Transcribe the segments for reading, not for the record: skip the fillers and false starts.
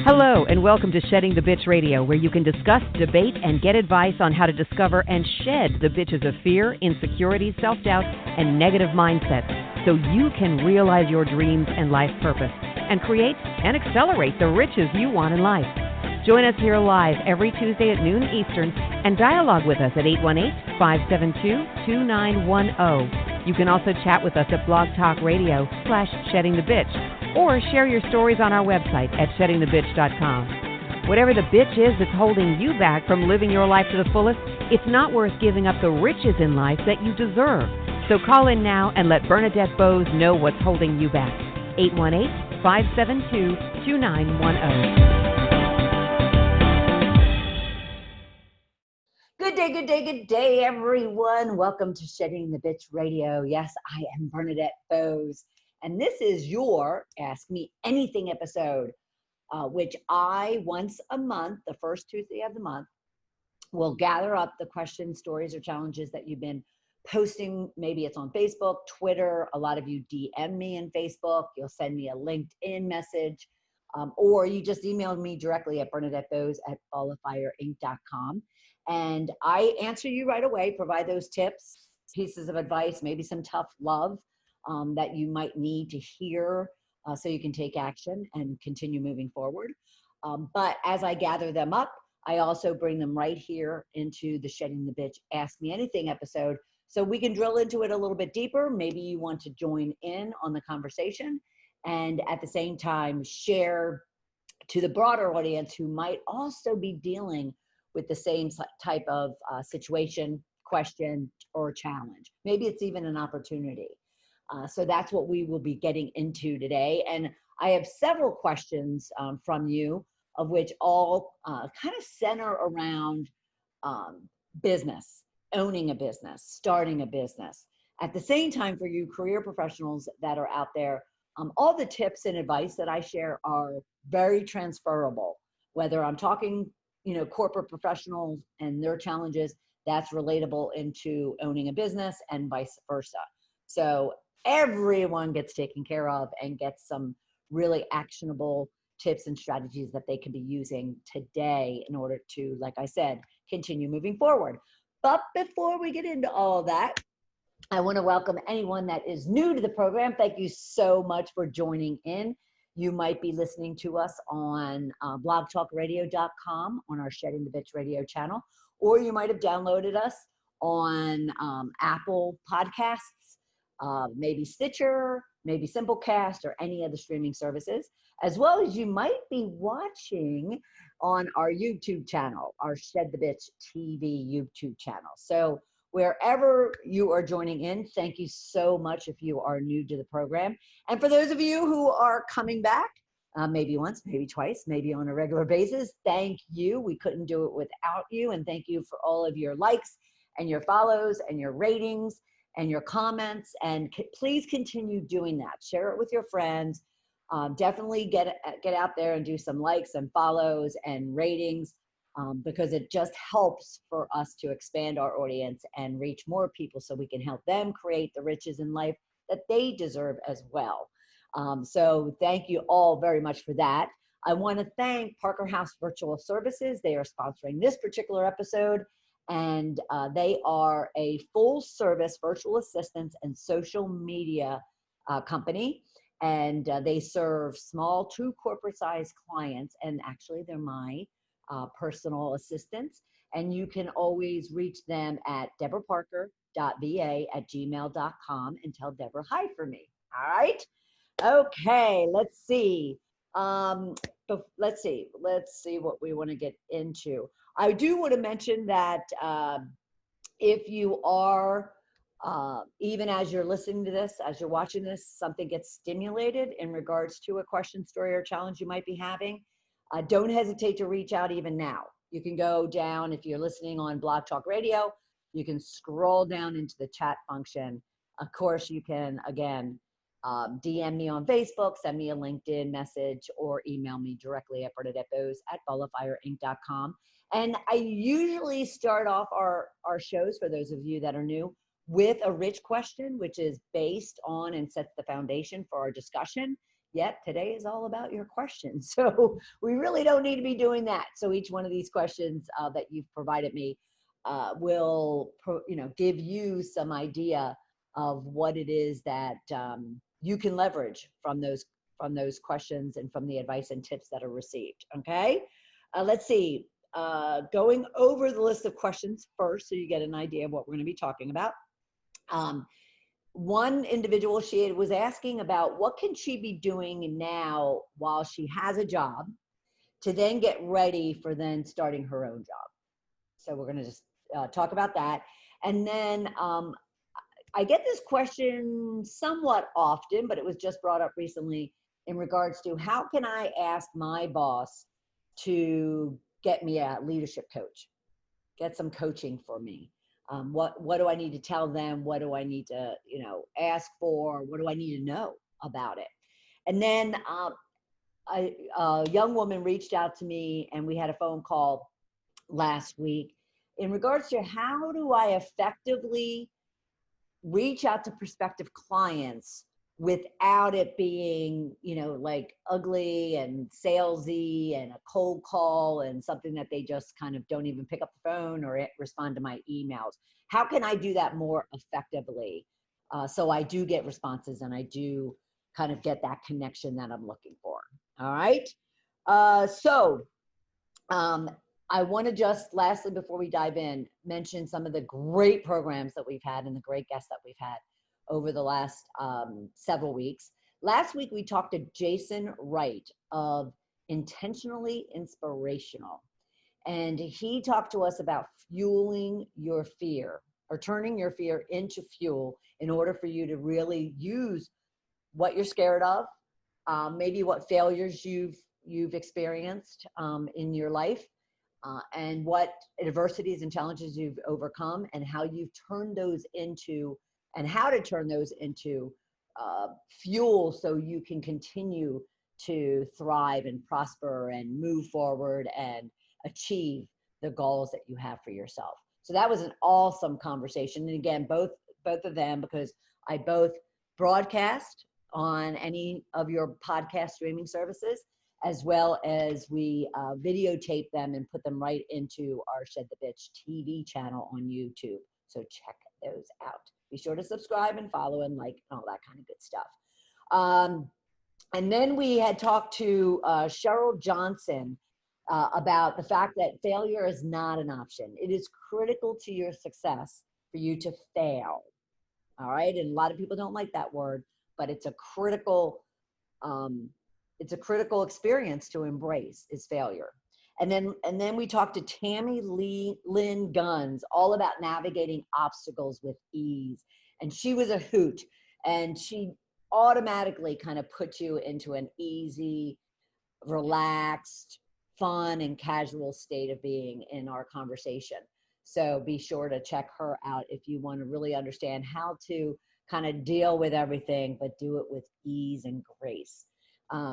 Hello, and welcome to Shedding the Bitch Radio, where you can discuss, debate, and get advice on how to discover and shed the bitches of fear, insecurity, self-doubt, and negative mindsets so you can realize your dreams and life purpose and create and accelerate the riches you want in life. Join us here live every Tuesday at noon Eastern and dialogue with us at 818-572-2910. You can also chat with us at Blog Talk Radio /SheddingTheBitch or share your stories on our website at sheddingthebitch.com. Whatever the bitch is that's holding you back from living your life to the fullest, it's not worth giving up the riches in life that you deserve. So call in now and let Bernadette Boas know what's holding you back. 818-572-2910. Good day, everyone. Welcome to Shedding the Bitch Radio. Yes, I am Bernadette Boas, and this is your Ask Me Anything episode, which I, once a month, the first Tuesday of the month, will gather up the questions, stories, or challenges that you've been posting. Maybe it's on Facebook, Twitter. A lot of you DM me in Facebook. You'll send me a LinkedIn message, or you just emailed me directly at BernadetteBoas@ballofireinc.com. And I answer you right away, provide those tips, pieces of advice, maybe some tough love that you might need to hear so you can take action and continue moving forward. But as I gather them up, I also bring them right here into the Shedding the Bitch Ask Me Anything episode so we can drill into it a little bit deeper. Maybe you want to join in on the conversation and at the same time share to the broader audience who might also be dealing with the same type of situation, question, or challenge. Maybe it's even an opportunity. So that's what we will be getting into today. And I have several questions from you, of which all kind of center around business, owning a business, starting a business. At the same time, for you career professionals that are out there, all the tips and advice that I share are very transferable, whether I'm talking corporate professionals and their challenges, that's relatable into owning a business and vice versa. So everyone gets taken care of and gets some really actionable tips and strategies that they can be using today in order to, like I said, continue moving forward. But before we get into all that, I want to welcome anyone that is new to the program. Thank you so much for joining in. You might be listening to us on blogtalkradio.com on our Shedding the Bitch radio channel, or you might have downloaded us on Apple Podcasts, maybe Stitcher, maybe Simplecast, or any of the streaming services, as well as you might be watching on our YouTube channel, our Shed the Bitch TV YouTube channel. So wherever you are joining in, thank you so much if you are new to the program. And for those of you who are coming back, maybe once, maybe twice, maybe on a regular basis, thank you. We couldn't do it without you. And thank you for all of your likes and your follows and your ratings and your comments. And please continue doing that. Share it with your friends. Definitely get out there and do some likes and follows and ratings. Because it just helps for us to expand our audience and reach more people so we can help them create the riches in life that they deserve as well. So thank you all very much for that. I want to thank Parker House Virtual Services. They are sponsoring this particular episode, and they are a full-service virtual assistance and social media company. And they serve small to corporate-sized clients, and actually they're my personal assistants, and you can always reach them at deborahparker.va@gmail.com and tell Deborah hi for me. All right. Okay. Let's see. Let's see what we want to get into. I do want to mention that if you are, even as you're listening to this, as you're watching this, something gets stimulated in regards to a question, story, or challenge you might be having, don't hesitate to reach out even now. You can go down, if you're listening on Blog Talk Radio, you can scroll down into the chat function. Of course, you can, again, DM me on Facebook, send me a LinkedIn message, or email me directly at BernadetteBoas@ballofireinc.com. And I usually start off our shows, for those of you that are new, with a rich question, which is based on and sets the foundation for our discussion. Yet today is all about your questions. So we really don't need to be doing that. So each one of these questions that you've provided me will, give you some idea of what it is that you can leverage from those questions and from the advice and tips that are received. Okay, let's see. Going over the list of questions first, so you get an idea of what we're going to be talking about. One individual, she was asking about what can she be doing now while she has a job to then get ready for then starting her own job. So we're going to just talk about that. And then I get this question somewhat often, but it was just brought up recently in regards to how can I ask my boss to get me a leadership coach, get some coaching for me. What do I need to tell them? What do I need to, ask for? What do I need to know about it? And then a young woman reached out to me and we had a phone call last week in regards to how do I effectively reach out to prospective clients without it being, like ugly and salesy and a cold call and something that they just kind of don't even pick up the phone or respond to my emails. How can I do that more effectively? So I do get responses and I do kind of get that connection that I'm looking for. All right. I want to just lastly, before we dive in, mention some of the great programs that we've had and the great guests that we've had over the last several weeks. Last week, we talked to Jason Wright of Intentionally Inspirational. And he talked to us about fueling your fear or turning your fear into fuel in order for you to really use what you're scared of, maybe what failures you've experienced in your life, and what adversities and challenges you've overcome and how you've turned those into and how to turn those into fuel so you can continue to thrive and prosper and move forward and achieve the goals that you have for yourself. So that was an awesome conversation. And again, both of them, because I both broadcast on any of your podcast streaming services, as well as we videotape them and put them right into our Shed the Bitch TV channel on YouTube. So check those out. Be sure to subscribe and follow and like and all that kind of good stuff. And then we had talked to Cheryl Johnson about the fact that failure is not an option. It is critical to your success for you to fail. All right. And a lot of people don't like that word, but it's a critical experience to embrace is failure. And then we talked to Tammy Lynn Guns all about navigating obstacles with ease. And she was a hoot. And she automatically kind of put you into an easy, relaxed, fun, and casual state of being in our conversation. So be sure to check her out if you want to really understand how to kind of deal with everything, but do it with ease and grace.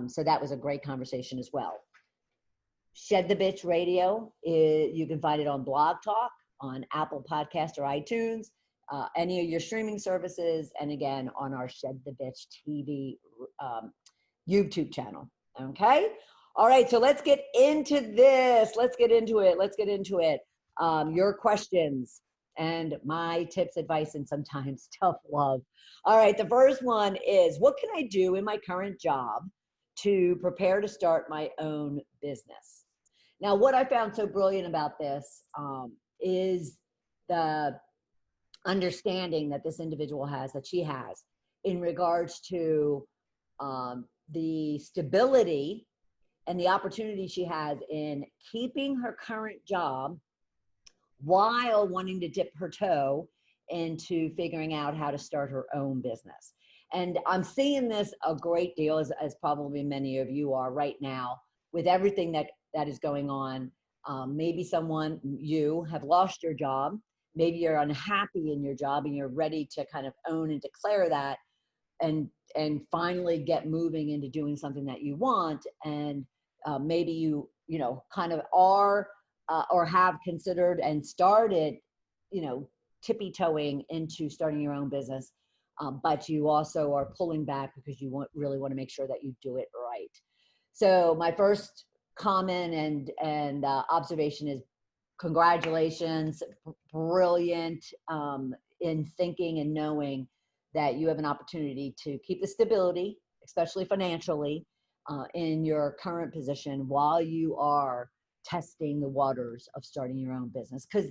So that was a great conversation as well. Shed the Bitch Radio, you can find it on Blog Talk, on Apple Podcast or iTunes, any of your streaming services, and again, on our Shed the Bitch TV YouTube channel. Okay? All right, so let's get into this. Let's get into it. Your questions and my tips, advice, and sometimes tough love. All right, the first one is, what can I do in my current job to prepare to start my own business? Now, what I found so brilliant about this is the understanding that this individual has, that she has, in regards to the stability and the opportunity she has in keeping her current job while wanting to dip her toe into figuring out how to start her own business. And I'm seeing this a great deal, as probably many of you are right now, with everything that is going on. Maybe you have lost your job. Maybe you're unhappy in your job and you're ready to kind of own and declare that and finally get moving into doing something that you want. And maybe you kind of are or have considered and started, tippy-toeing into starting your own business. but you also are pulling back because you really want to make sure that you do it right. So my first comment and observation is congratulations, brilliant in thinking and knowing that you have an opportunity to keep the stability, especially financially, in your current position while you are testing the waters of starting your own business. Because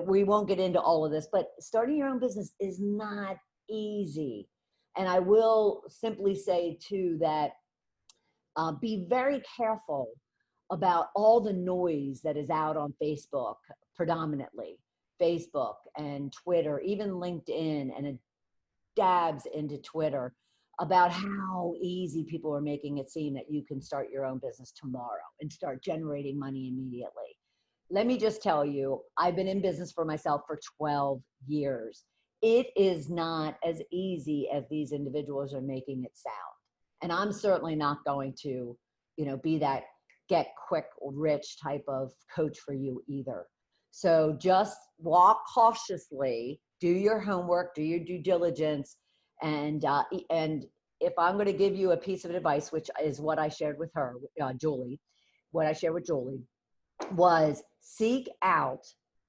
we won't get into all of this, but starting your own business is not easy. And I will simply say too that be very careful about all the noise that is out on Facebook, predominantly Facebook and Twitter, even LinkedIn, and it dabs into Twitter about how easy people are making it seem that you can start your own business tomorrow and start generating money immediately. Let me just tell you, I've been in business for myself for 12 years. It is not as easy as these individuals are making it sound. And I'm certainly not going to, be that get quick rich type of coach for you either. So just walk cautiously, do your homework, do your due diligence. And if I'm going to give you a piece of advice, which is what I shared with her, Julie, what I shared with Julie was seek out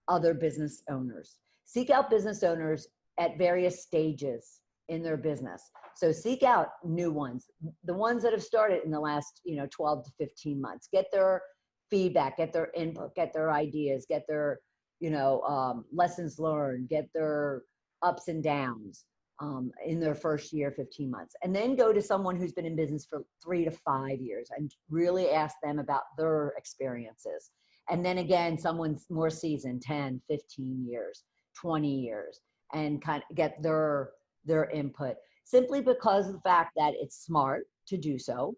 other business owners. Seek out business owners at various stages in their business. So seek out new ones, the ones that have started in the last, 12 to 15 months. Get their feedback, get their input, get their ideas, get their, lessons learned, get their ups and downs in their first year, 15 months. And then go to someone who's been in business for 3 to 5 years and really ask them about their experiences. And then again, someone's more seasoned, 10, 15 years, 20 years, and kind of get their input, simply because of the fact that it's smart to do so.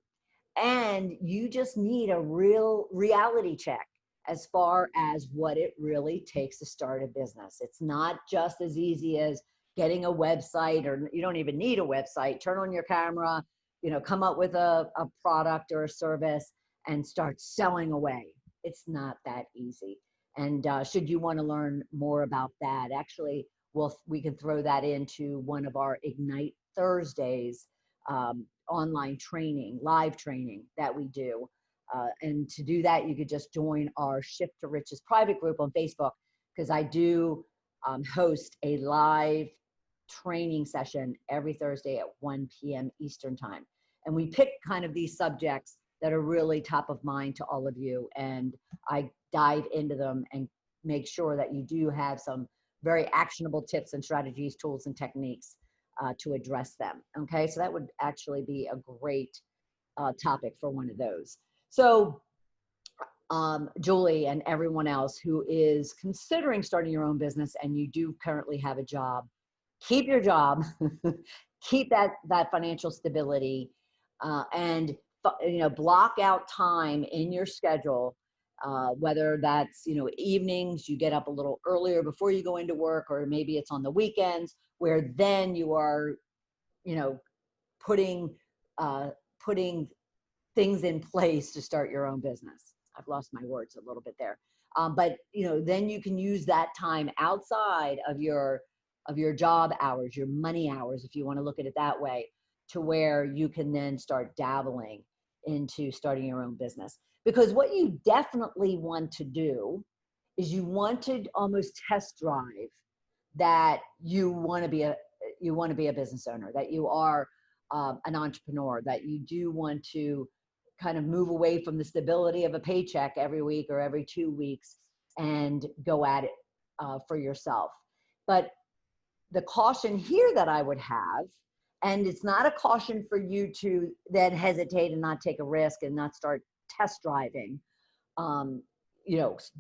And you just need a real reality check as far as what it really takes to start a business. It's not just as easy as getting a website, or you don't even need a website. Turn on your camera, come up with a product or a service and start selling away. It's not that easy. And should you want to learn more about that, actually, we can throw that into one of our Ignite Thursdays online training, live training that we do. And to do that, you could just join our Shift to Riches private group on Facebook, because I do host a live training session every Thursday at 1 p.m. Eastern time. And we pick kind of these subjects that are really top of mind to all of you. And I dive into them and make sure that you do have some very actionable tips and strategies, tools and techniques to address them. Okay, so that would actually be a great topic for one of those. So Julie and everyone else who is considering starting your own business and you do currently have a job, keep your job, keep that financial stability, and block out time in your schedule, whether that's evenings, you get up a little earlier before you go into work, or maybe it's on the weekends, where then you are putting things in place to start your own business. I've lost my words a little bit there, but then you can use that time outside of your job hours, your money hours, if you want to look at it that way, to where you can then start dabbling into starting your own business. Because what you definitely want to do is you want to almost test drive that you want to be a business owner, that you are an entrepreneur, that you do want to kind of move away from the stability of a paycheck every week or every 2 weeks and go at it for yourself. But the caution here that I would have, and it's not a caution for you to then hesitate and not take a risk and not start test driving,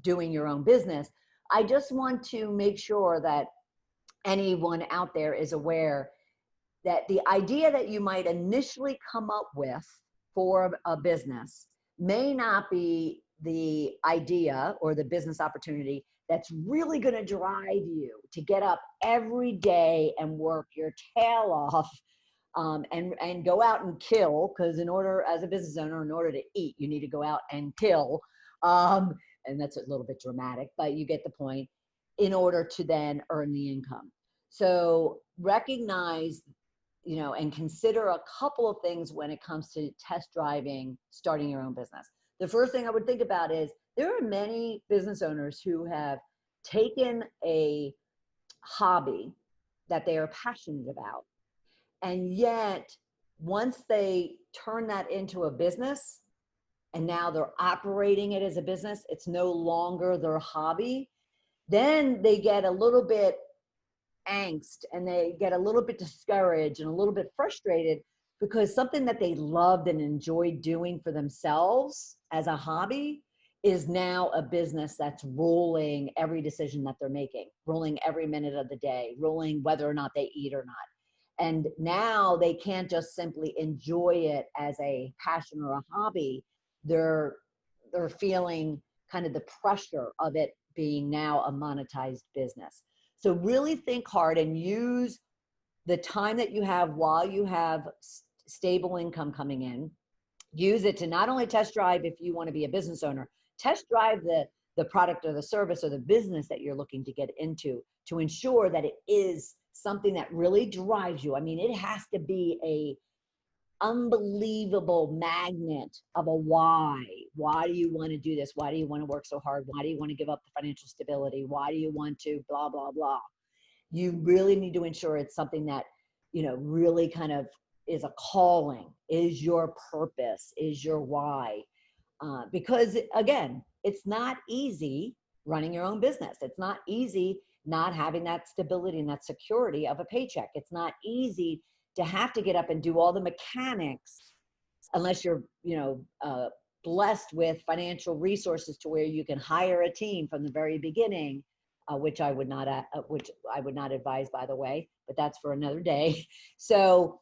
doing your own business. I just want to make sure that anyone out there is aware that the idea that you might initially come up with for a business may not be the idea or the business opportunity that's really going to drive you to get up every day and work your tail off and go out and kill, because as a business owner, in order to eat, you need to go out and kill. And that's a little bit dramatic, but you get the point, in order to then earn the income. So recognize, and consider a couple of things when it comes to test driving, starting your own business. The first thing I would think about is there are many business owners who have taken a hobby that they are passionate about. And yet, once they turn that into a business and now they're operating it as a business, it's no longer their hobby, then they get a little bit angst and they get a little bit discouraged and a little bit frustrated because something that they loved and enjoyed doing for themselves as a hobby is now a business that's ruling every decision that they're making, ruling every minute of the day, ruling whether or not they eat or not. And now they can't just simply enjoy it as a passion or a hobby. They're feeling kind of the pressure of it being now a monetized business. So really think hard and use the time that you have while you have stable income coming in. Use it to not only test drive if you want to be a business owner, test drive the product or the service or the business that you're looking to get into to ensure that it is something that really drives you. I mean, it has to be a unbelievable magnet of a why. Why do you want to do this? Why do you want to work so hard? Why do you want to give up the financial stability? Why do you want to blah, blah, blah? You really need to ensure it's something that, really kind of is a calling, is your purpose, is your why. Because again, it's not easy running your own business. It's not easy not having that stability and that security of a paycheck. It's not easy to have to get up and do all the mechanics unless you're, blessed with financial resources to where you can hire a team from the very beginning, which I would not advise, by the way, but that's for another day. So,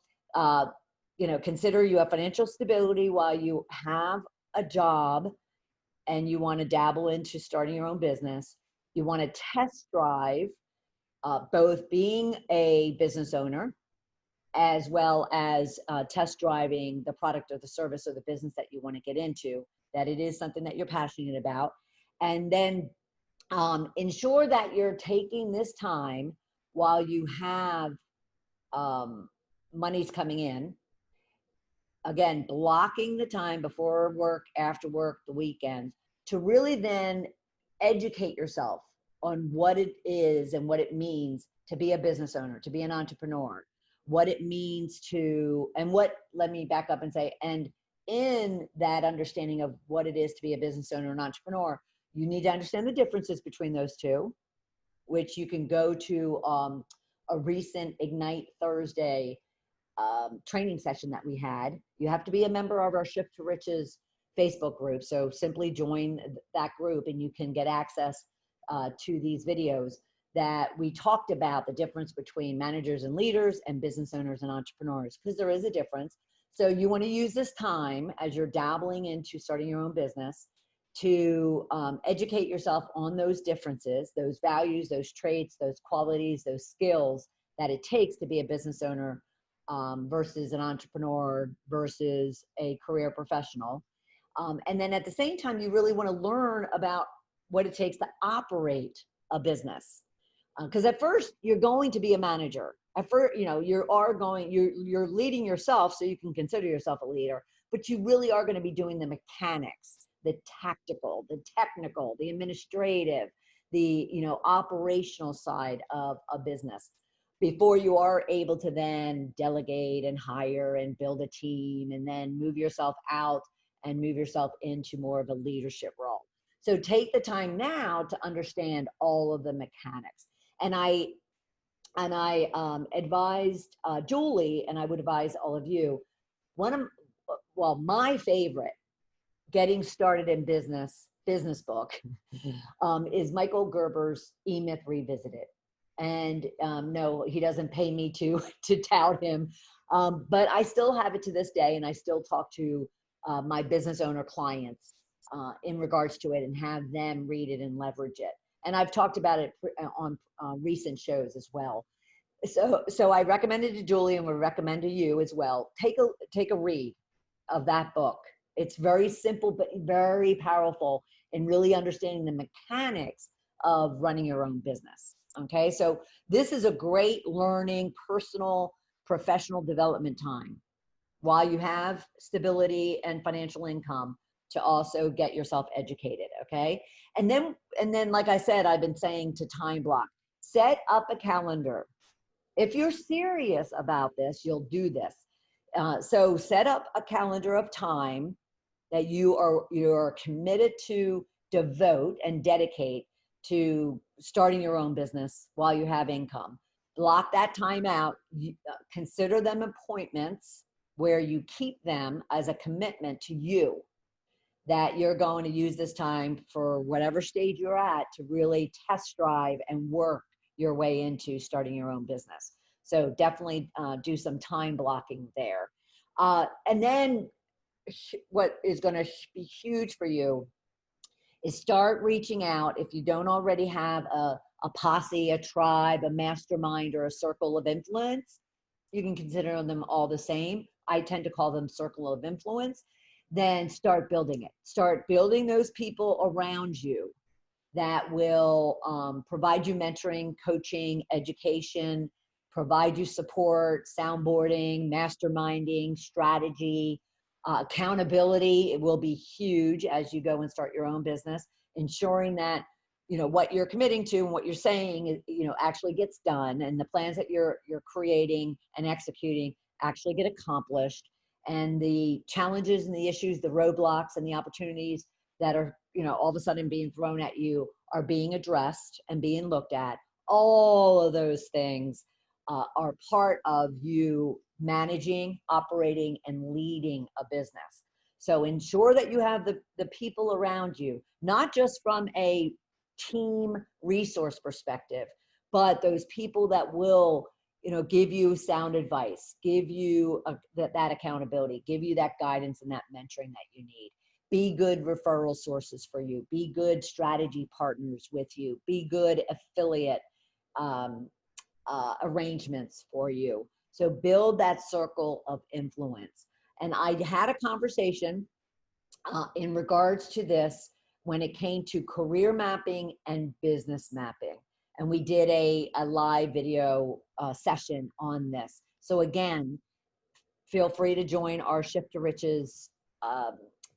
consider you have financial stability while you have a job and you want to dabble into starting your own business. You want to test drive both being a business owner as well as test driving the product or the service or the business that you want to get into, that it is something that you're passionate about. And then ensure that you're taking this time while you have monies coming in. Again, blocking the time before work, after work, the weekends, to really then educate yourself on what it is and what it means to be a business owner, to be an entrepreneur, what it means to, and let me back up and say, and in that understanding of what it is to be a business owner and entrepreneur, you need to understand the differences between those two, which you can go to a recent Ignite Thursday training session that we had. You have to be a member of our Shift to Riches Facebook group. So simply join that group and you can get access to these videos that we talked about the difference between managers and leaders and business owners and entrepreneurs, because there is a difference. So you want to use this time as you're dabbling into starting your own business to educate yourself on those differences, those values, those traits, those qualities, those skills that it takes to be a business owner versus an entrepreneur versus a career professional. And then at the same time, you really want to learn about what it takes to operate a business. Because at first you're going to be a manager. At first, you're leading yourself, so you can consider yourself a leader, but you really are going to be doing the mechanics, the tactical, the technical, the administrative, the, operational side of a business before you are able to then delegate and hire and build a team and then move yourself out and move yourself into more of a leadership role. So take the time now to understand all of the mechanics. And I advised Julie, and I would advise all of you, my favorite getting started in business book is Michael Gerber's E-Myth Revisited. And no, he doesn't pay me to tout him, but I still have it to this day, and I still talk to my business owner clients in regards to it and have them read it and leverage it. And I've talked about it on recent shows as well. So I recommend it to Julie and would recommend to you as well. Take a read of that book. It's very simple, but very powerful in really understanding the mechanics of running your own business. Okay. So this is a great learning, personal, professional development time while you have stability and financial income to also get yourself educated. Okay. And then, like I said, I've been saying to time block, set up a calendar. If you're serious about this, you'll do this. So set up a calendar of time that you're committed to devote and dedicate to starting your own business while you have income. Block that time out. Consider them appointments where you keep them as a commitment to you that you're going to use this time for whatever stage you're at to really test drive and work your way into starting your own business. So definitely do some time blocking there. And then what is going to be huge for you is start reaching out. If you don't already have a posse, a tribe, a mastermind, or a circle of influence, you can consider them all the same. I tend to call them circle of influence. Then start building it. Start building those people around you that will provide you mentoring, coaching, education, provide you support, soundboarding, masterminding, strategy, accountability. It will be huge as you go and start your own business, ensuring that what you're committing to and what you're saying actually gets done, and the plans that you're creating and executing actually get accomplished, and the challenges and the issues, the roadblocks and the opportunities that are all of a sudden being thrown at you are being addressed and being looked at. All of those things are part of you managing, operating, and leading a business. So ensure that you have the people around you, not just from a team resource perspective, but those people that will give you sound advice, give you that accountability, give you that guidance and that mentoring that you need. Be good referral sources for you. Be good strategy partners with you. Be good affiliate arrangements for you. So build that circle of influence. And I had a conversation in regards to this when it came to career mapping and business mapping. And we did a live video session on this. So again, feel free to join our Shift to Riches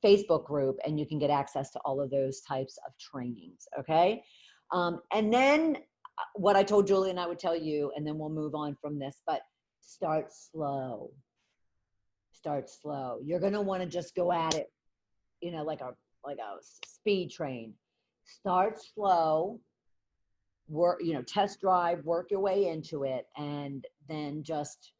Facebook group, and you can get access to all of those types of trainings. Okay. And then what I told Julie and I would tell you, and then we'll move on from this, but start slow. Start slow. You're going to want to just go at it, like a speed train. Start slow, work, test drive, work your way into it. And then just,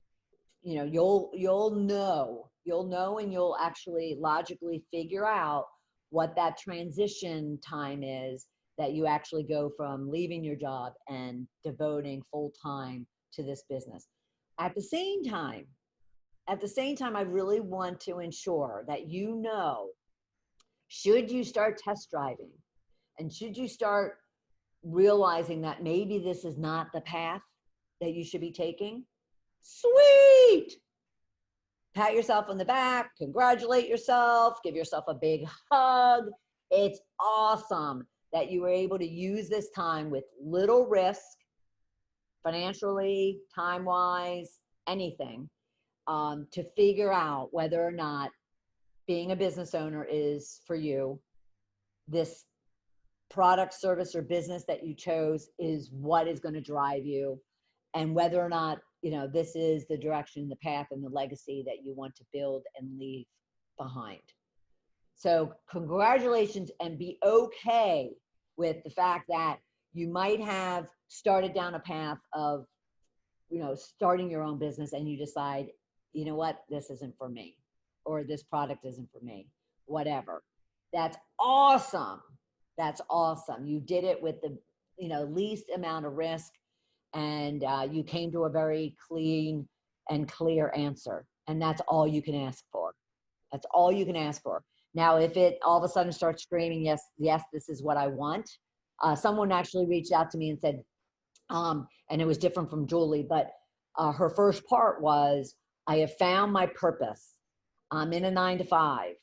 you'll know, and you'll actually logically figure out what that transition time is that you actually go from leaving your job and devoting full time to this business. At the same time, I really want to ensure that should you start test driving and should you start realizing that maybe this is not the path that you should be taking, sweet! Pat yourself on the back, congratulate yourself, give yourself a big hug. It's awesome that you were able to use this time with little risk, financially, time-wise, anything, to figure out whether or not being a business owner is for you. This product, service, or business that you chose is what is going to drive you, and whether or not this is the direction, the path, and the legacy that you want to build and leave behind. So congratulations, and be okay with the fact that you might have started down a path of starting your own business, and you decide, what, this isn't for me, or this product isn't for me, whatever. That's awesome. That's awesome. You did it with the least amount of risk, and you came to a very clean and clear answer. And that's all you can ask for. That's all you can ask for. Now, if it all of a sudden starts screaming, yes, this is what I want. Someone actually reached out to me and said, and it was different from Julie, but her first part was, I have found my purpose. I'm in a 9-to-5.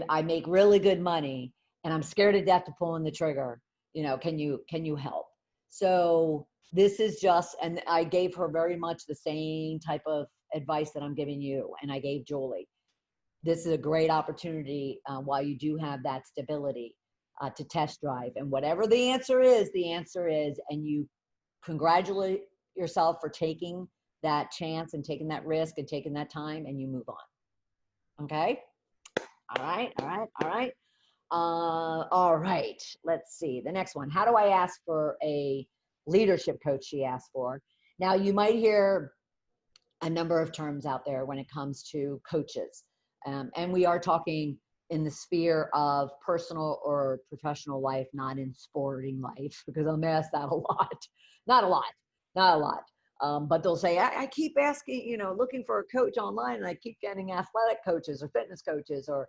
I make really good money, and I'm scared to death to pulling the trigger. Can you help? So this is just, and I gave her very much the same type of advice that I'm giving you, and I gave Julie. This is a great opportunity while you do have that stability to test drive. And whatever the answer is, and you congratulate yourself for taking that chance and taking that risk and taking that time, and you move on. Okay? All right, all right, all right. All right, let's see. The next one. How do I ask for a leadership coach? She asked for. Now, you might hear a number of terms out there when it comes to coaches. And we are talking in the sphere of personal or professional life, not in sporting life, because I'm asked that a lot. Not a lot, not a lot. But they'll say, I keep asking, looking for a coach online, and I keep getting athletic coaches or fitness coaches or,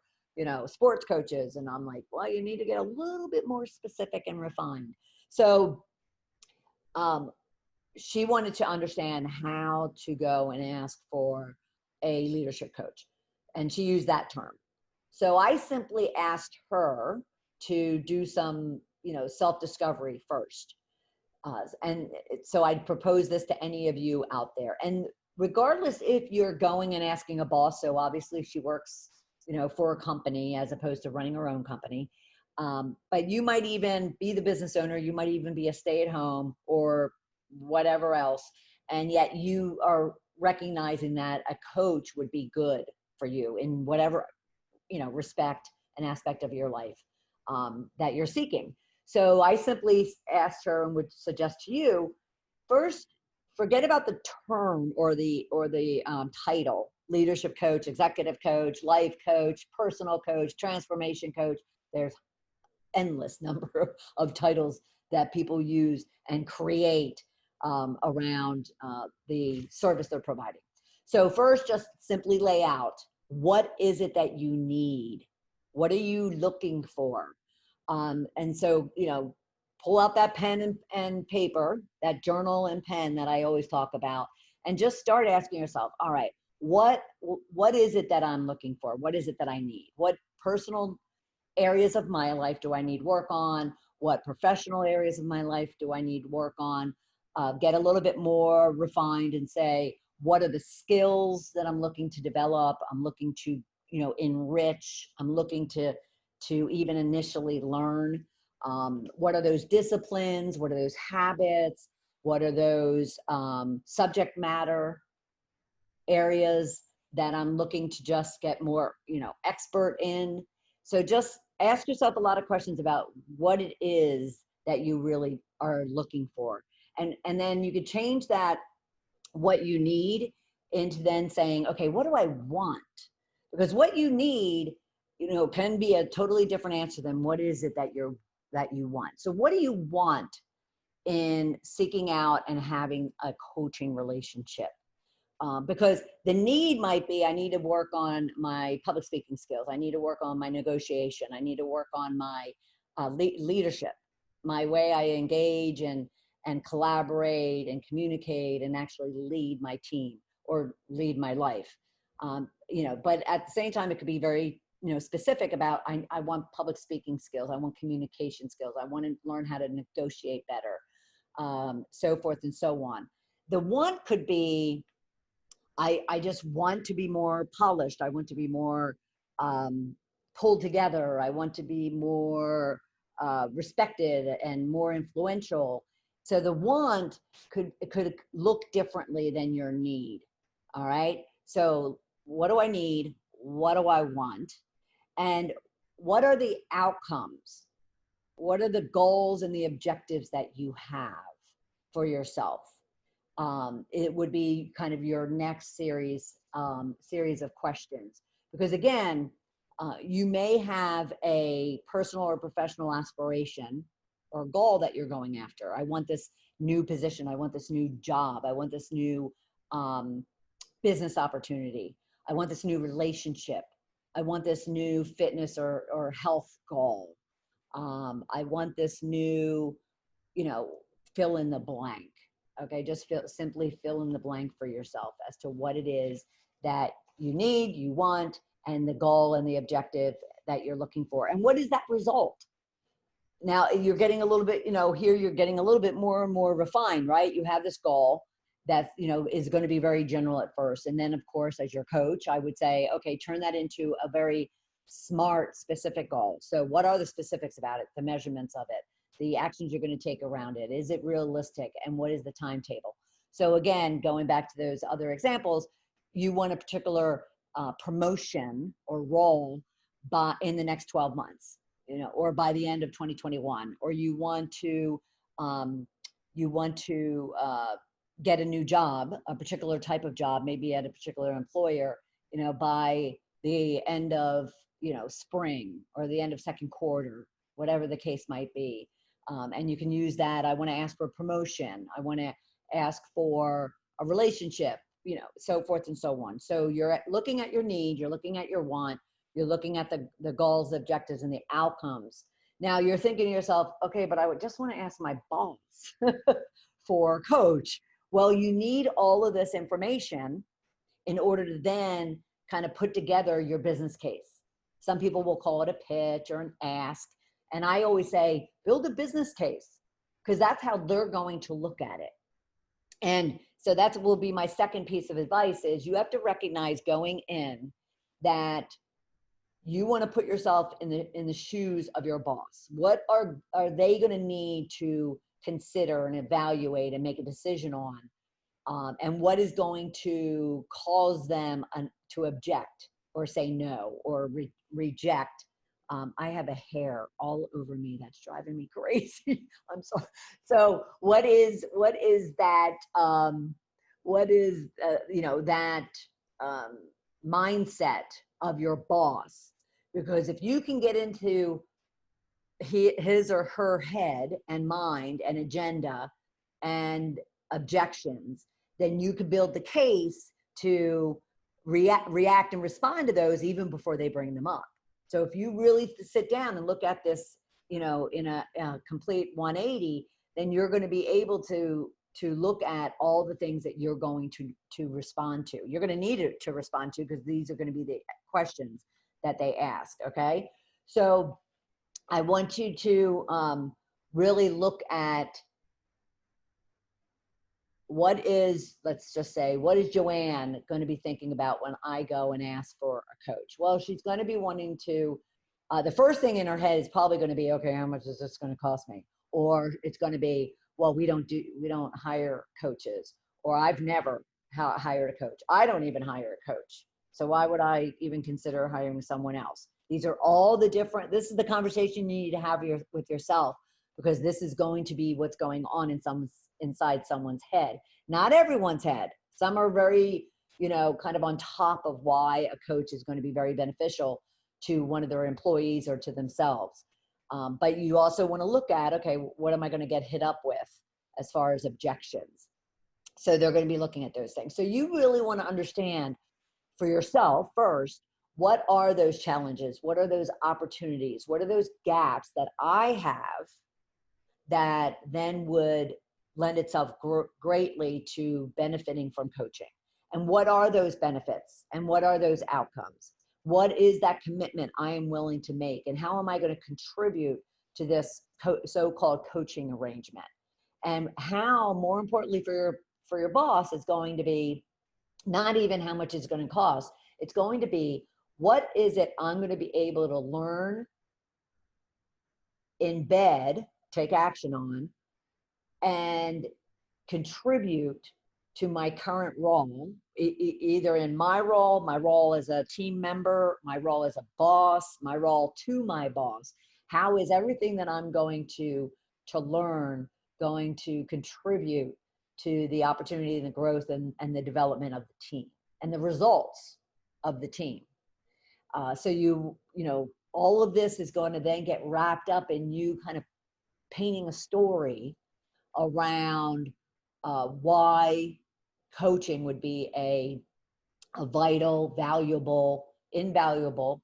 sports coaches. And I'm like, well, you need to get a little bit more specific and refined. So she wanted to understand how to go and ask for a leadership coach. And she used that term. So I simply asked her to do some, self-discovery first. And so I'd propose this to any of you out there. And regardless if you're going and asking a boss, so obviously she works, for a company as opposed to running her own company. But you might even be the business owner. You might even be a stay-at-home or whatever else. And yet you are recognizing that a coach would be good for you in whatever, respect and aspect of your life that you're seeking. So I simply asked her and would suggest to you, first, forget about the term or the title: leadership coach, executive coach, life coach, personal coach, transformation coach. There's endless number of titles that people use and create around the service they're providing. So first, just simply lay out, what is it that you need? What are you looking for? And so, pull out that pen and paper, that journal and pen that I always talk about, and just start asking yourself, all right, what is it that I'm looking for? What is it that I need? What personal areas of my life do I need work on? What professional areas of my life do I need work on? Get a little bit more refined and say, what are the skills that I'm looking to develop? I'm looking to, enrich. I'm looking to even initially learn. What are those disciplines? What are those habits? What are those subject matter areas that I'm looking to just get more, expert in? So just ask yourself a lot of questions about what it is that you really are looking for. And then you could change that, what you need, into then saying, okay, what do I want? Because what you need, can be a totally different answer than what is it that you want. So what do you want in seeking out and having a coaching relationship? Because the need might be, I need to work on my public speaking skills. I need to work on my negotiation. I need to work on my leadership, my way I engage and collaborate and communicate and actually lead my team or lead my life. But at the same time, it could be very, specific about, I want public speaking skills. I want communication skills. I want to learn how to negotiate better, so forth and so on. The want could be, I just want to be more polished. I want to be more pulled together. I want to be more respected and more influential. So the want could look differently than your need. All right. So what do I need? What do I want? And what are the outcomes? What are the goals and the objectives that you have for yourself? It would be kind of your next series of questions. Because again, you may have a personal or professional aspiration or goal that you're going after. I want this new position. I want this new job. I want this new business opportunity. I want this new relationship. I want this new fitness or health goal. I want this new, fill in the blank. Okay, just simply fill in the blank for yourself as to what it is that you need, you want, and the goal and the objective that you're looking for. And what is that result? now you're getting a little bit, here you're getting a little bit more and more refined, right? You have this goal that, is going to be very general at first. And then of course, as your coach, I would say, okay, turn that into a very smart, specific goal. So what are the specifics about it? The measurements of it, the actions you're going to take around it. Is it realistic? And what is the timetable? So again, going back to those other examples, you want a particular promotion or role in the next 12 months, or by the end of 2021, or you want to get a new job, a particular type of job, maybe at a particular employer, by the end of, spring or the end of second quarter, whatever the case might be. And you can use that. I want to ask for a promotion. I want to ask for a relationship, so forth and so on. So you're looking at your need, you're looking at your want, you're looking at the goals, the objectives, and the outcomes. Now you're thinking to yourself, okay, but I would just want to ask my boss for a coach. Well, you need all of this information in order to then kind of put together your business case. Some people will call it a pitch or an ask. And I always say, build a business case, because that's how they're going to look at it. And so that will be my second piece of advice, is you have to recognize going in that you want to put yourself in the shoes of your boss. What are they going to need to consider and evaluate and make a decision on? And what is going to cause them to object or say no or reject? I have a hair all over me that's driving me crazy. I'm sorry. So what is that? That mindset of your boss? Because if you can get into his or her head and mind and agenda and objections, then you could build the case to react and respond to those even before they bring them up. So if you really sit down and look at this, in a complete 180, then you're going to be able to look at all the things that you're going to respond to. You're going to need it to respond to, because these are going to be the questions that they ask. Okay. So I want you to really look at let's just say, what is Joanne going to be thinking about when I go and ask for a coach? Well, she's going to be wanting to, the first thing in her head is probably going to be, okay, how much is this going to cost me? Or it's going to be, well, we don't hire coaches, or I've never hired a coach. I don't even hire a coach. So why would I even consider hiring someone else? These are all this is the conversation you need to have with yourself, because this is going to be what's going on inside someone's head. Not everyone's head. Some are very, kind of on top of why a coach is going to be very beneficial to one of their employees or to themselves. But you also want to look at, okay, what am I going to get hit up with as far as objections? So they're going to be looking at those things. So you really want to understand for yourself first, what are those challenges? What are those opportunities? What are those gaps that I have that then would lend itself greatly to benefiting from coaching? And what are those benefits? And what are those outcomes? What is that commitment I am willing to make? And how am I going to contribute to this so-called coaching arrangement? And how, more importantly for your boss, is going to be not even how much it's going to cost. It's going to be, what is it I'm going to be able to learn, embed, take action on, and contribute to my current role, either in my role as a team member, my role as a boss, my role to my boss. How is everything that I'm going to learn going to contribute to the opportunity and the growth and the development of the team and the results of the team? So all of this is going to then get wrapped up in you kind of painting a story around why coaching would be a vital, valuable, invaluable,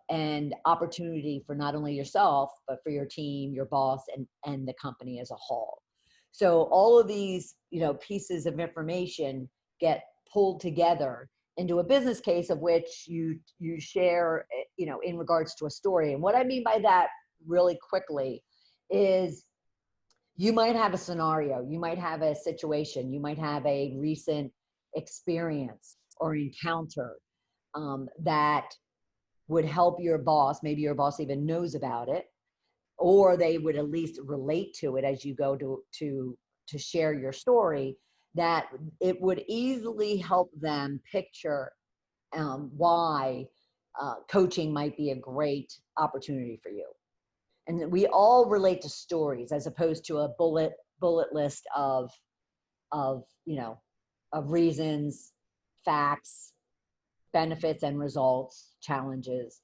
and opportunity for not only yourself, but for your team, your boss, and the company as a whole. So all of these, pieces of information get pulled together into a business case of which you share, in regards to a story. And what I mean by that really quickly is you might have a scenario, you might have a situation, you might have a recent experience or encounter that would help your boss. Maybe your boss even knows about it, or they would at least relate to it as you go to share your story, that it would easily help them picture why coaching might be a great opportunity for you. And we all relate to stories as opposed to a bullet list of of reasons, facts, benefits and results, challenges.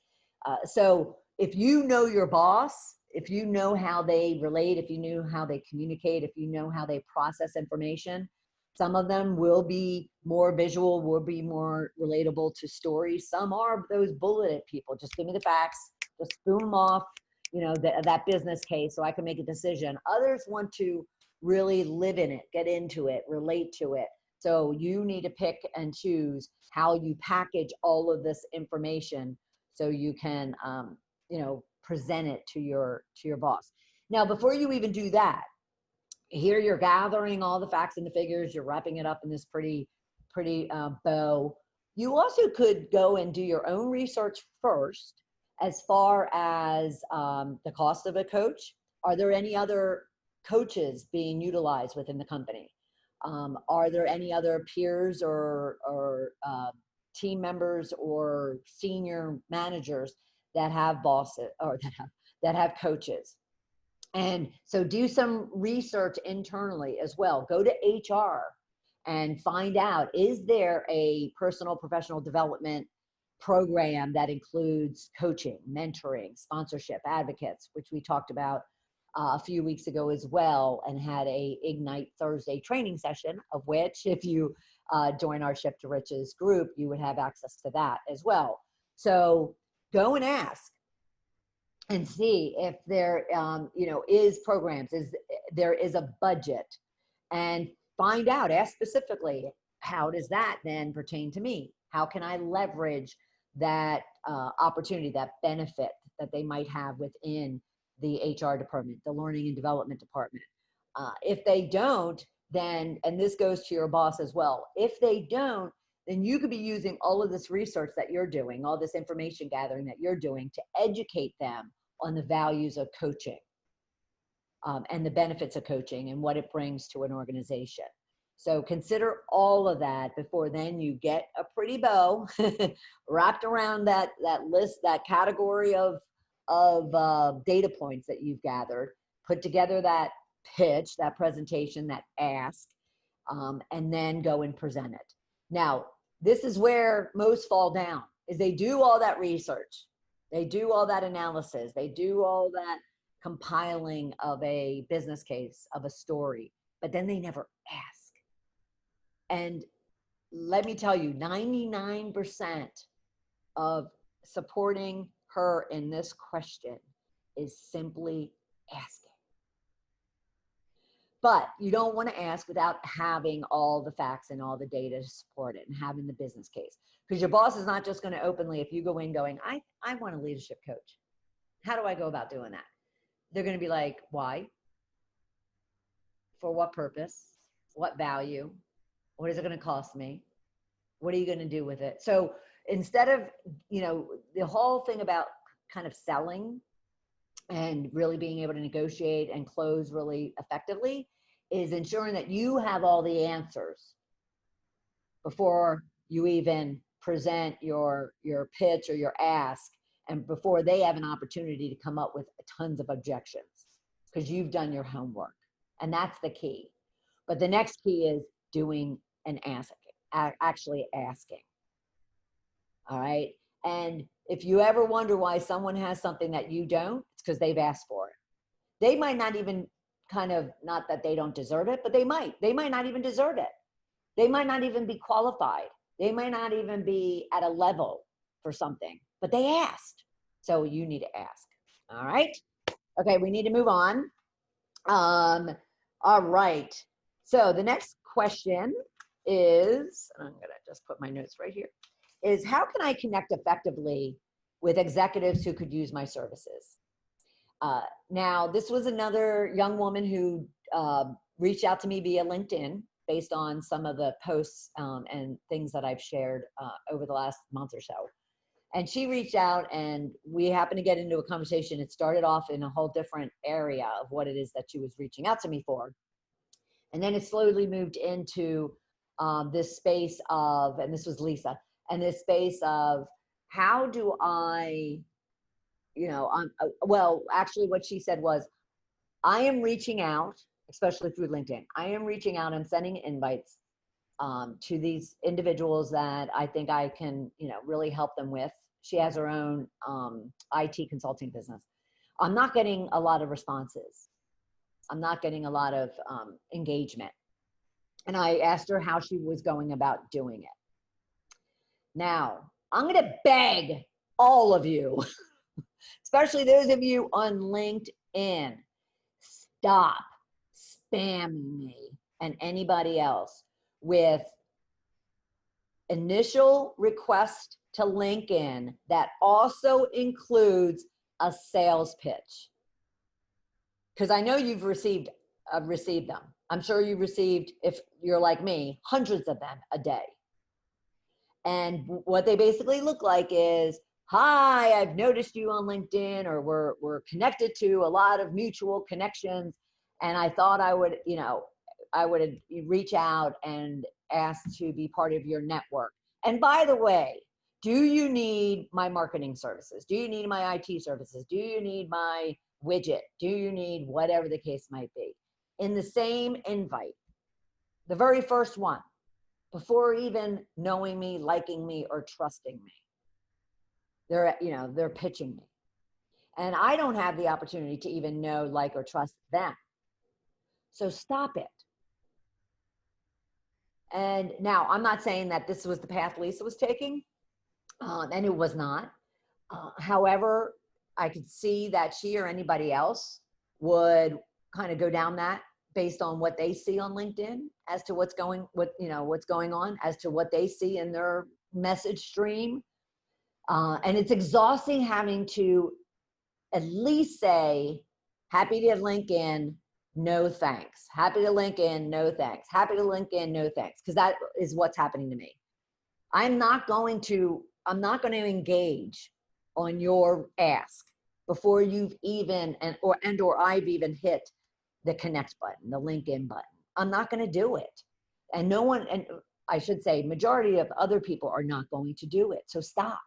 So if you know your boss, if you know how they relate, if you knew how they communicate, if you know how they process information, some of them will be more visual, will be more relatable to stories. Some are those bulleted people. Just give me the facts, just boom them off, that business case so I can make a decision. Others want to really live in it, get into it, relate to it. So you need to pick and choose how you package all of this information so you can, present it to your boss. Now, before you even do that, here you're gathering all the facts and the figures, you're wrapping it up in this pretty bow. You also could go and do your own research first as far as the cost of a coach. Are there any other coaches being utilized within the company? Are there any other peers or team members or senior managers that have bosses or that have coaches? And so do some research internally as well. Go to HR and find out, is there a personal professional development program that includes coaching, mentoring, sponsorship, advocates, which we talked about a few weeks ago as well, and had a Ignite Thursday training session, of which if you join our Shift to Riches group, you would have access to that as well. So go and ask and see if there is programs, there is a budget, and find out, ask specifically, how does that then pertain to me? How can I leverage that opportunity, that benefit that they might have within the HR department, the learning and development department? If they don't, then, and this goes to your boss as well, if they don't, then you could be using all of this research that you're doing, all this information gathering that you're doing to educate them on the values of coaching and the benefits of coaching and what it brings to an organization. So consider all of that before then you get a pretty bow wrapped around that list, that category of data points that you've gathered, put together that pitch, that presentation, that ask, and then go and present it. Now, this is where most fall down, is they do all that research. They do all that analysis. They do all that compiling of a business case, of a story, but then they never ask. And let me tell you, 99% of supporting her in this question is simply asking. But you don't want to ask without having all the facts and all the data to support it and having the business case. Because your boss is not just going to openly, if you go in going, I want a leadership coach. How do I go about doing that? They're going to be like, why? For what purpose? What value? What is it going to cost me? What are you going to do with it? So instead of, the whole thing about kind of selling and really being able to negotiate and close really effectively is ensuring that you have all the answers before you even present your pitch or your ask, and before they have an opportunity to come up with tons of objections, because you've done your homework. And that's the key. But the next key is doing and actually asking. All right. And if you ever wonder why someone has something that you don't, it's because they've asked for it. They might not even not that they don't deserve it, but they might not even deserve it. They might not even be qualified. They might not even be at a level for something, but they asked. So you need to ask. All right. Okay. We need to move on. All right. So the next question is, I'm going to just put my notes right here, is how can I connect effectively with executives who could use my services? Now, this was another young woman who reached out to me via LinkedIn based on some of the posts and things that I've shared over the last month or so. And she reached out and we happened to get into a conversation. It started off in a whole different area of what it is that she was reaching out to me for. And then it slowly moved into this space of, and this was Lisa, and this space of how do I, well, actually what she said was, I am reaching out, especially through LinkedIn. I am reaching out and sending invites to these individuals that I think I can, really help them with. She has her own IT consulting business. I'm not getting a lot of responses. I'm not getting a lot of engagement. And I asked her how she was going about doing it. Now, I'm going to beg all of you, especially those of you on LinkedIn, stop spamming me and anybody else with initial request to LinkedIn that also includes a sales pitch. Because I know you've received them. I'm sure you received, if you're like me, hundreds of them a day. And what they basically look like is, hi, I've noticed you on LinkedIn, or we're connected to a lot of mutual connections. And I thought I would reach out and ask to be part of your network. And by the way, do you need my marketing services? Do you need my IT services? Do you need my widget? Do you need whatever the case might be? In the same invite, the very first one, before even knowing me, liking me, or trusting me, they're pitching me. And I don't have the opportunity to even know, like, or trust them. So stop it. And now I'm not saying that this was the path Lisa was taking, and it was not. However, I could see that she or anybody else would kind of go down that based on what they see on LinkedIn as to what's going on, as to what they see in their message stream. And it's exhausting having to at least say, happy to link in, no thanks. Happy to link in, no thanks. Happy to link in, no thanks. Because that is what's happening to me. I'm not going to engage on your ask before you've even, or I've even hit the connect button, the link in button. I'm not going to do it. And no one, and I should say, majority of other people are not going to do it. So stop.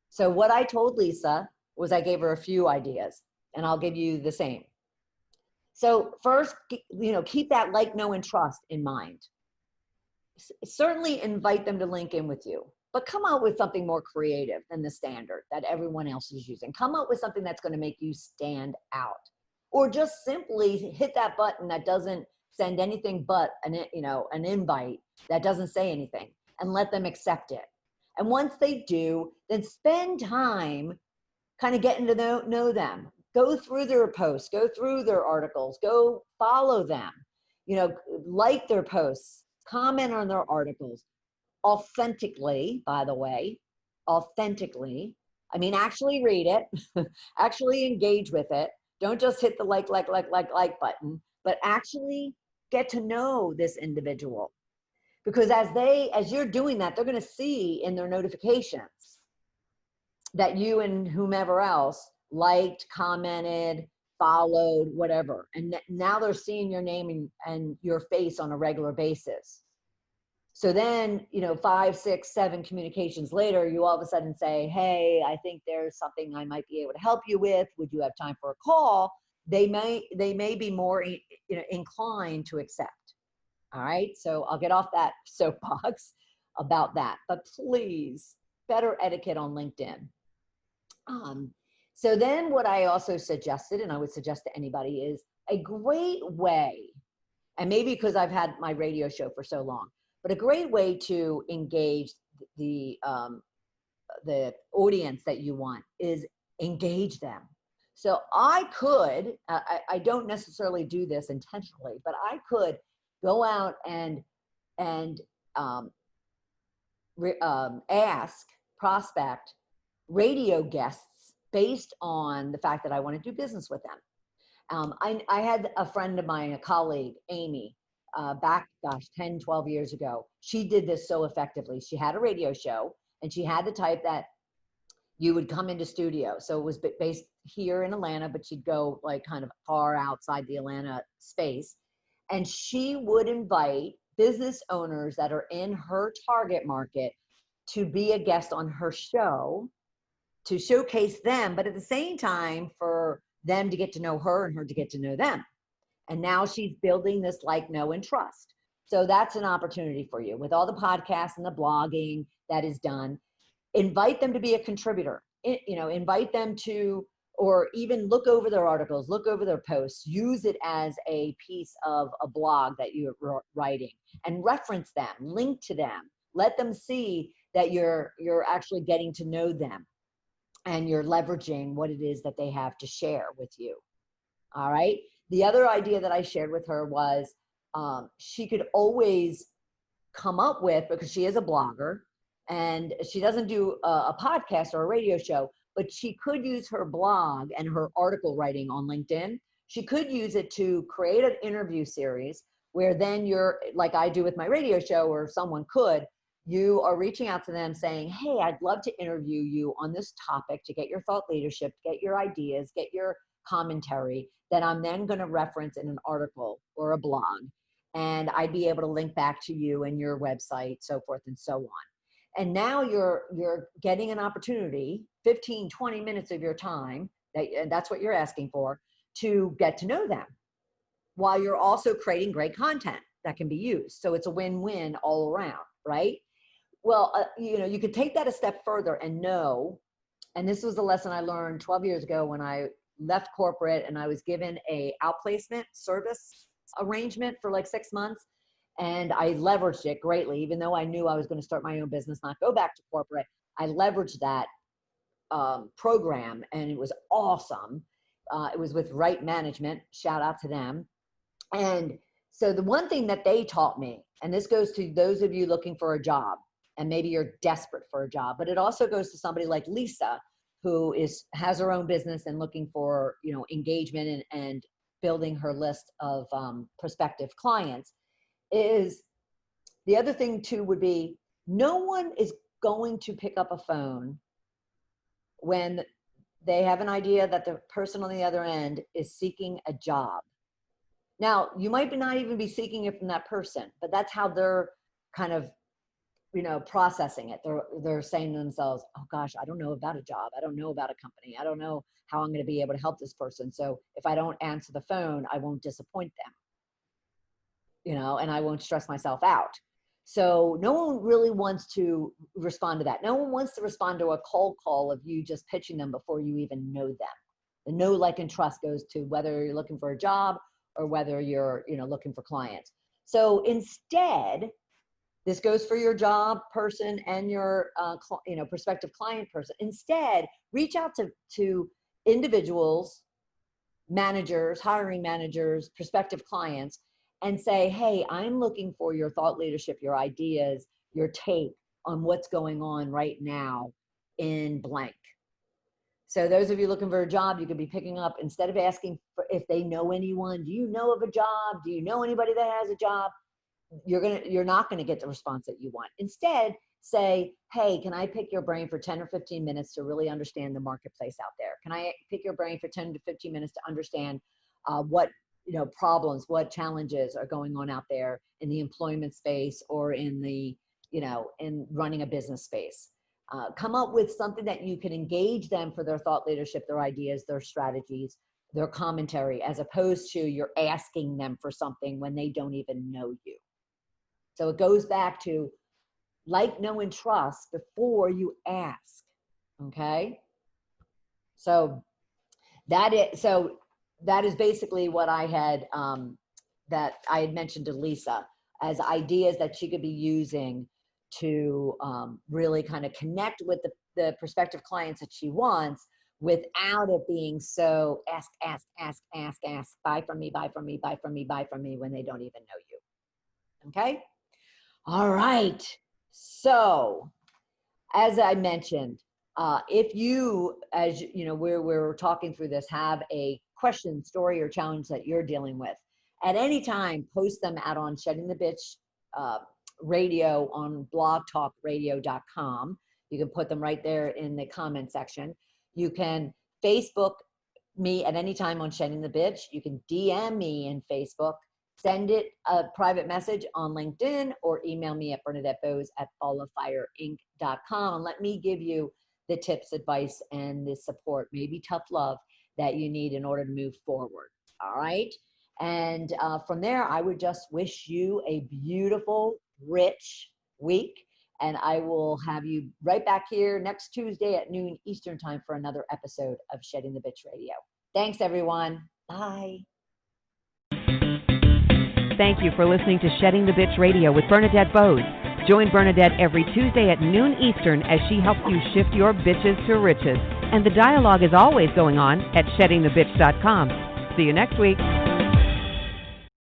So what I told Lisa was I gave her a few ideas, and I'll give you the same. So first, keep that like, know, and trust in mind. Certainly invite them to link in with you, but come out with something more creative than the standard that everyone else is using. Come up with something that's going to make you stand out, or just simply hit that button that doesn't send anything but an invite that doesn't say anything, and let them accept it. And once they do, then spend time kind of getting to know them. Go through their posts, go through their articles, go follow them, like their posts, comment on their articles authentically, by the way, authentically. I mean, actually read it, actually engage with it. Don't just hit the like button, but actually get to know this individual. Because as you're doing that, they're going to see in their notifications that you and whomever else liked, commented, followed, whatever. And now they're seeing your name and your face on a regular basis. So then, 5, 6, 7 communications later, you all of a sudden say, hey, I think there's something I might be able to help you with. Would you have time for a call? They may be more inclined to accept. All right. So I'll get off that soapbox about that, but please, better etiquette on LinkedIn. So then what I also suggested, and I would suggest to anybody, is a great way, and maybe because I've had my radio show for so long, but a great way to engage the audience that you want is engage them. So I could, I don't necessarily do this intentionally, but I could go out and ask, prospect radio guests based on the fact that I want to do business with them. I had a friend of mine, a colleague, Amy, back, 10, 12 years ago. She did this so effectively. She had a radio show, and she had the type that you would come into studio. So it was based here in Atlanta, but she'd go like kind of far outside the Atlanta space. And she would invite business owners that are in her target market to be a guest on her show to showcase them, but at the same time for them to get to know her and her to get to know them. And now she's building this like, know, and trust. So that's an opportunity for you with all the podcasts and the blogging that is done. Invite them to be a contributor, invite them to, or even look over their articles, look over their posts, use it as a piece of a blog that you're writing and reference them, link to them, let them see that you're actually getting to know them and you're leveraging what it is that they have to share with you. All right. The other idea that I shared with her was she could always come up with, because she is a blogger and she doesn't do a podcast or a radio show, but she could use her blog and her article writing on LinkedIn. She could use it to create an interview series where then you're, like I do with my radio show, or someone could, you are reaching out to them saying, hey, I'd love to interview you on this topic to get your thought leadership, get your ideas, get your commentary that I'm then going to reference in an article or a blog. And I'd be able to link back to you and your website, so forth and so on. And now you're getting an opportunity, 15, 20 minutes of your time, and that's what you're asking for, to get to know them while you're also creating great content that can be used. So it's a win-win all around, right? Well, you could take that a step further and know, and this was the lesson I learned 12 years ago when I left corporate and I was given a outplacement service arrangement for like 6 months. And I leveraged it greatly, even though I knew I was going to start my own business, not go back to corporate. I leveraged that program, and it was awesome. It was with Right Management. Shout out to them. And so the one thing that they taught me, and this goes to those of you looking for a job, and maybe you're desperate for a job, but it also goes to somebody like Lisa, who has her own business and looking for engagement and building her list of prospective clients. Is the other thing too would be, no one is going to pick up a phone when they have an idea that the person on the other end is seeking a job. Now, you might not even be seeking it from that person, but that's how they're kind of, processing it. They're saying to themselves, oh gosh, I don't know about a job. I don't know about a company. I don't know how I'm going to be able to help this person. So if I don't answer the phone, I won't disappoint them. And I won't stress myself out. So no one really wants to respond to that. No one wants to respond to a cold call of you just pitching them before you even know them. The know, like, and trust goes to whether you're looking for a job or whether you're, looking for clients. So instead, this goes for your job person and your, prospective client person. Instead, reach out to individuals, managers, hiring managers, prospective clients, and say, hey, I'm looking for your thought leadership, your ideas, your take on what's going on right now in blank. So those of you looking for a job, you could be picking up, instead of asking for if they know anyone, do you know of a job? Do you know anybody that has a job? You're not going to get the response that you want. Instead, say, hey, can I pick your brain for 10 or 15 minutes to really understand the marketplace out there? Can I pick your brain for 10 to 15 minutes to understand what problems, what challenges are going on out there in the employment space or in the, in running a business space? Come up with something that you can engage them for their thought leadership, their ideas, their strategies, their commentary, as opposed to you're asking them for something when they don't even know you. So it goes back to like, know, and trust before you ask. Okay. So that is basically what I had, that I had mentioned to Lisa as ideas that she could be using to really kind of connect with the prospective clients that she wants without it being so ask, buy from me, when they don't even know you. Okay. All right. So as I mentioned, If you, as you know, we're talking through this, have a question, story, or challenge that you're dealing with, at any time, post them out on Shedding the Bitch radio on blogtalkradio.com. You can put them right there in the comment section. You can Facebook me at any time on Shedding the Bitch. You can DM me in Facebook. Send it a private message on LinkedIn or email me at BernadetteBoas@ballofireinc.com and let me give you the tips, advice, and the support, maybe tough love that you need in order to move forward. All right. And from there, I would just wish you a beautiful, rich week. And I will have you right back here next Tuesday at noon Eastern time for another episode of Shedding the Bitch Radio. Thanks, everyone. Bye. Thank you for listening to Shedding the Bitch Radio with Bernadette Boas. Join Bernadette every Tuesday at noon Eastern as she helps you shift your bitches to riches. And the dialogue is always going on at sheddingthebitch.com. See you next week.